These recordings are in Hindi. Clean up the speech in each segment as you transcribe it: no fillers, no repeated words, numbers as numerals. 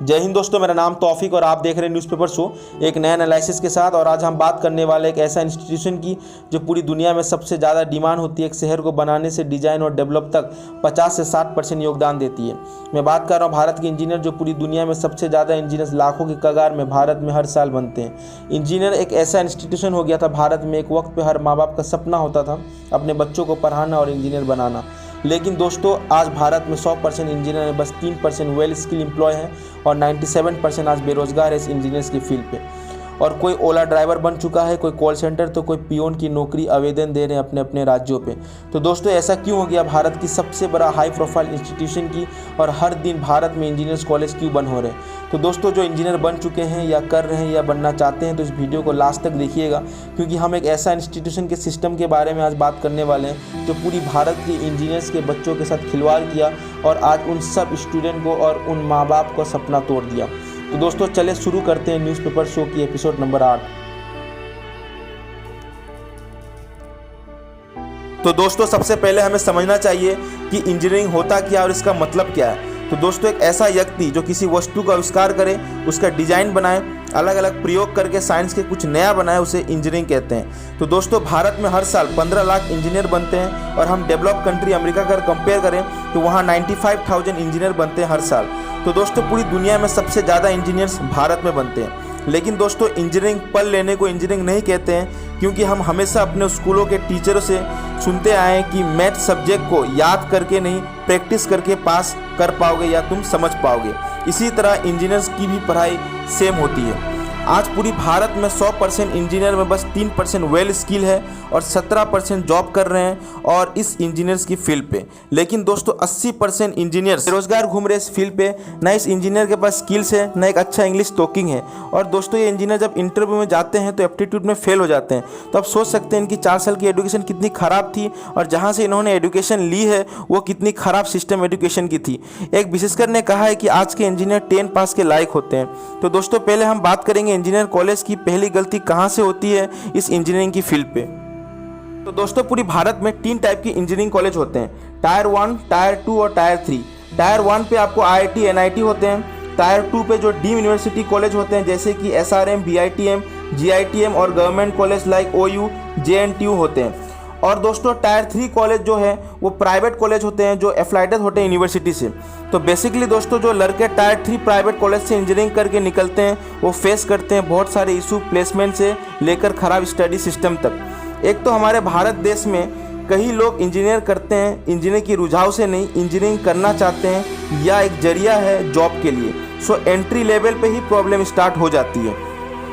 जय हिंद दोस्तों, मेरा नाम तौफीक और आप देख रहे हैं न्यूज़पेपर शो एक नए एनालिसिस के साथ। और आज हम बात करने वाले एक ऐसा इंस्टीट्यूशन की जो पूरी दुनिया में सबसे ज़्यादा डिमांड होती है। एक शहर को बनाने से डिज़ाइन और डेवलप तक 50 से 60% योगदान देती है। मैं बात कर रहा हूँ भारत के इंजीनियर, जो पूरी दुनिया में सबसे ज़्यादा इंजीनियर्स लाखों की कगार में भारत में हर साल बनते हैं। इंजीनियर एक ऐसा इंस्टीट्यूशन हो गया था भारत में, एक वक्त पर हर माँ बाप का सपना होता था अपने बच्चों को पढ़ाना और इंजीनियर बनाना। लेकिन दोस्तों आज भारत में 100% इंजीनियर है, बस 3% वेल स्किल एम्प्लॉय हैं और 97% आज बेरोजगार है इस इंजीनियर्स की फील्ड पे। और कोई ओला ड्राइवर बन चुका है, कोई कॉल सेंटर, तो कोई पियोन की नौकरी आवेदन दे रहे हैं अपने अपने राज्यों पे। तो दोस्तों ऐसा क्यों हो गया भारत की सबसे बड़ा हाई प्रोफाइल इंस्टीट्यूशन की और हर दिन भारत में इंजीनियर्स कॉलेज क्यों बंद हो रहे हैं? तो दोस्तों जो इंजीनियर बन चुके हैं या कर रहे हैं या बनना चाहते हैं तो इस वीडियो को लास्ट तक देखिएगा, क्योंकि हम एक ऐसा इंस्टीट्यूशन के सिस्टम के बारे में आज बात करने वाले हैं जो पूरी भारत के इंजीनियर्स के बच्चों के साथ खिलवाड़ किया और आज उन सब स्टूडेंट को और उन माँ बाप को सपना तोड़ दिया। तो दोस्तों चले शुरू करते हैं न्यूज़पेपर शो की एपिसोड नंबर 8। तो दोस्तों सबसे पहले हमें समझना चाहिए कि इंजीनियरिंग होता क्या और इसका मतलब क्या है। तो दोस्तों एक ऐसा व्यक्ति जो किसी वस्तु का आविष्कार करे, उसका डिजाइन बनाए, अलग अलग प्रयोग करके साइंस के कुछ नया बनाए, उसे इंजीनियरिंग कहते हैं। तो दोस्तों भारत में हर साल 15 लाख इंजीनियर बनते हैं और हम डेवलप कंट्री अमेरिका का कंपेयर करें तो वहाँ 95,000 इंजीनियर बनते हैं हर साल। तो दोस्तों पूरी दुनिया में सबसे ज़्यादा इंजीनियर्स भारत में बनते हैं। लेकिन दोस्तों इंजीनियरिंग पढ़ लेने को इंजीनियरिंग नहीं कहते हैं, क्योंकि हम हमेशा अपने स्कूलों के टीचरों से सुनते आए हैं कि मैथ सब्जेक्ट को याद करके नहीं, प्रैक्टिस करके पास कर पाओगे या तुम समझ पाओगे। इसी तरह इंजीनियर्स की भी पढ़ाई सेम होती है। आज पूरी भारत में 100% इंजीनियर में बस 3% वेल स्किल है और 17% जॉब कर रहे हैं और इस इंजीनियर्स की फील्ड पे। लेकिन दोस्तों 80% इंजीनियर्स बेरोजगार घूम रहे इस फील्ड पे। ना इस इंजीनियर के पास स्किल्स है, ना एक अच्छा इंग्लिश टॉकिंग है। और दोस्तों ये इंजीनियर जब इंटरव्यू में जाते हैं तो एप्टीट्यूड में फेल हो जाते हैं। तो आप सोच सकते हैं इनकी 4 साल की एजुकेशन कितनी ख़राब थी और जहाँ से इन्होंने एजुकेशन ली है वो कितनी ख़राब सिस्टम एजुकेशन की थी। एक विशेषकर ने कहा है कि आज के इंजीनियर 10 पास के लायक होते हैं। तो दोस्तों पहले हम बात करेंगे इंजीनियर कॉलेज की पहली गलती कहां से होती है इस इंजीनियरिंग की फील्ड पे। तो दोस्तों पूरी भारत में 3 टाइप की इंजीनियरिंग कॉलेज होते हैं, टायर 1, टायर 2 और टायर 3। टायर 1 पे आपको IIT NIT होते हैं। टायर 2 पे जो डीम यूनिवर्सिटी कॉलेज होते हैं जैसे कि SRM, BITM, GITM और government college like OU, JNTU होते हैं। और दोस्तों टायर 3 कॉलेज जो है वो प्राइवेट कॉलेज होते हैं जो एफिलिएटेड होते हैं यूनिवर्सिटी से। तो बेसिकली दोस्तों जो लड़के टायर 3 प्राइवेट कॉलेज से इंजीनियरिंग करके निकलते हैं वो फेस करते हैं बहुत सारे इशू, प्लेसमेंट से लेकर ख़राब स्टडी सिस्टम तक। एक तो हमारे भारत देश में कई लोग इंजीनियर करते हैं इंजीनियर की रुझाव से नहीं, इंजीनियरिंग करना चाहते हैं या एक जरिया है जॉब के लिए। सो एंट्री लेवल पे ही प्रॉब्लम स्टार्ट हो जाती है।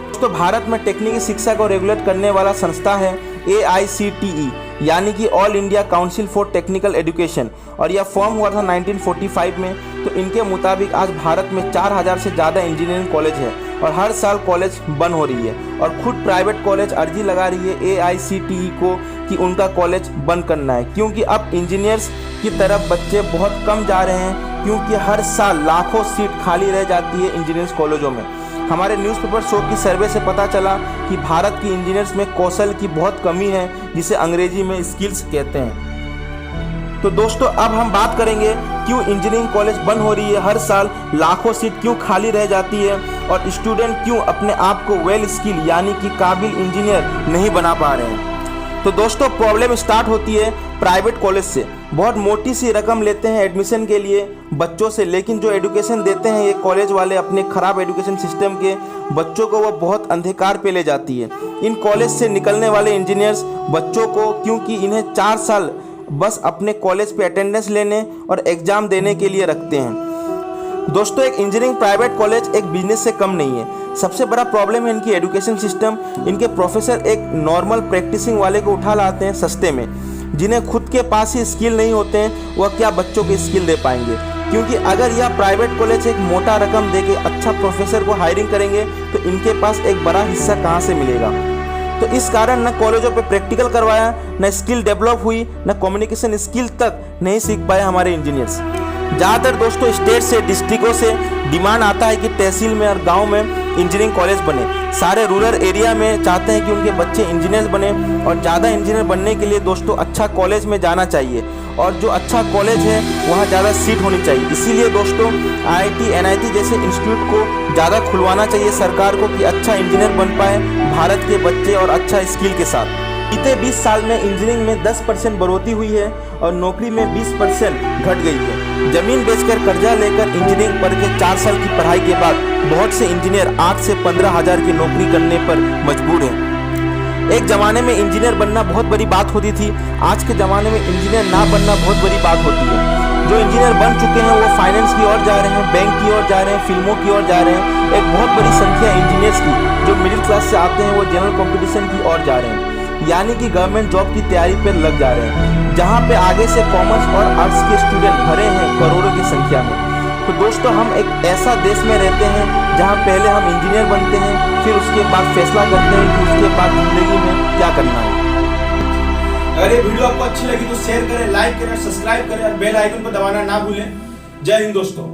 दोस्तों भारत में तकनीकी शिक्षा को रेगुलेट करने वाला संस्था है AICTE, यानी कि all India council for technical education, और यह फॉर्म हुआ था 1945 में। तो इनके मुताबिक आज भारत में 4000 से ज़्यादा इंजीनियरिंग कॉलेज है और हर साल कॉलेज बंद हो रही है। और खुद प्राइवेट कॉलेज अर्जी लगा रही है AICTE को कि उनका कॉलेज बंद करना है, क्योंकि अब इंजीनियर्स की तरफ बच्चे बहुत कम जा रहे हैं, क्योंकि हर साल लाखों सीट खाली रह जाती है इंजीनियरिंग कॉलेजों में। हमारे न्यूज़पेपर शो की सर्वे से पता चला कि भारत की इंजीनियर्स में कौशल की बहुत कमी है, जिसे अंग्रेजी में स्किल्स कहते हैं। तो दोस्तों अब हम बात करेंगे क्यों इंजीनियरिंग कॉलेज बंद हो रही है, हर साल लाखों सीट क्यों खाली रह जाती है और स्टूडेंट क्यों अपने आप को वेल स्किल यानी कि काबिल इंजीनियर नहीं बना पा रहे हैं। तो दोस्तों प्रॉब्लम स्टार्ट होती है प्राइवेट कॉलेज से। बहुत मोटी सी रकम लेते हैं एडमिशन के लिए बच्चों से, लेकिन जो एजुकेशन देते हैं ये कॉलेज वाले अपने ख़राब एजुकेशन सिस्टम के बच्चों को वो बहुत अंधकार पे ले जाती है। इन कॉलेज से निकलने वाले इंजीनियर्स बच्चों को, क्योंकि इन्हें 4 साल बस अपने कॉलेज पे अटेंडेंस लेने और एग्ज़ाम देने के लिए रखते हैं। दोस्तों एक इंजीनियरिंग प्राइवेट कॉलेज एक बिजनेस से कम नहीं है। सबसे बड़ा प्रॉब्लम है इनकी एजुकेशन सिस्टम। इनके प्रोफेसर एक नॉर्मल प्रैक्टिसिंग वाले को उठा लाते हैं सस्ते में, जिन्हें खुद के पास ही स्किल नहीं होते हैं, वह क्या बच्चों को स्किल दे पाएंगे। क्योंकि अगर यह प्राइवेट कॉलेज एक मोटा रकम दे के अच्छा प्रोफेसर को हायरिंग करेंगे तो इनके पास एक बड़ा हिस्सा कहाँ से मिलेगा। तो इस कारण न कॉलेजों पे प्रैक्टिकल करवाया, न स्किल डेवलप हुई, न कम्युनिकेशन स्किल तक नहीं सीख पाए हमारे इंजीनियर्स। ज़्यादातर दोस्तों स्टेट से, डिस्ट्रिक्टों से डिमांड आता है कि तहसील में और गांव में इंजीनियरिंग कॉलेज बने। सारे रूरल एरिया में चाहते हैं कि उनके बच्चे इंजीनियर बने और ज़्यादा इंजीनियर बनने के लिए दोस्तों अच्छा कॉलेज में जाना चाहिए। और जो अच्छा कॉलेज है वहाँ ज़्यादा सीट होनी चाहिए। इसीलिए दोस्तों IIT NIT जैसे इंस्टीट्यूट को ज़्यादा खुलवाना चाहिए सरकार को कि अच्छा इंजीनियर बन पाए भारत के बच्चे और अच्छा स्किल के साथ। बीते 20 साल में इंजीनियरिंग में 10% बढ़ोतरी हुई है और नौकरी में 20% घट गई है। जमीन बेचकर कर्जा लेकर इंजीनियरिंग पढ़ के 4 साल की पढ़ाई के बाद बहुत से इंजीनियर 8 से 15 हज़ार की नौकरी करने पर मजबूर हैं। एक ज़माने में इंजीनियर बनना बहुत बड़ी बात होती थी, आज के ज़माने में इंजीनियर ना बनना बहुत बड़ी बात होती है। जो इंजीनियर बन चुके हैं वो फाइनेंस की ओर जा रहे हैं, बैंक की ओर जा रहे हैं, फिल्मों की ओर जा रहे हैं। एक बहुत बड़ी संख्या इंजीनियर्स की जो मिडिल क्लास से आते हैं वो जनरल कॉम्पिटिशन की ओर जा रहे हैं, यानी कि गवर्नमेंट जॉब की तैयारी पर लग जा रहे हैं, जहाँ पे आगे से कॉमर्स और आर्ट्स के स्टूडेंट भरे हैं करोड़ों की संख्या में। तो दोस्तों हम एक ऐसा देश में रहते हैं जहाँ पहले हम इंजीनियर बनते हैं, फिर उसके बाद फैसला करते हैं कि उसके बाद जिंदगी में क्या करना है। अगर ये वीडियो आपको अच्छी लगी तो शेयर करें, लाइक करें, सब्सक्राइब करें और बेल आइकन को दबाना ना भूलें। जय हिंद दोस्तों।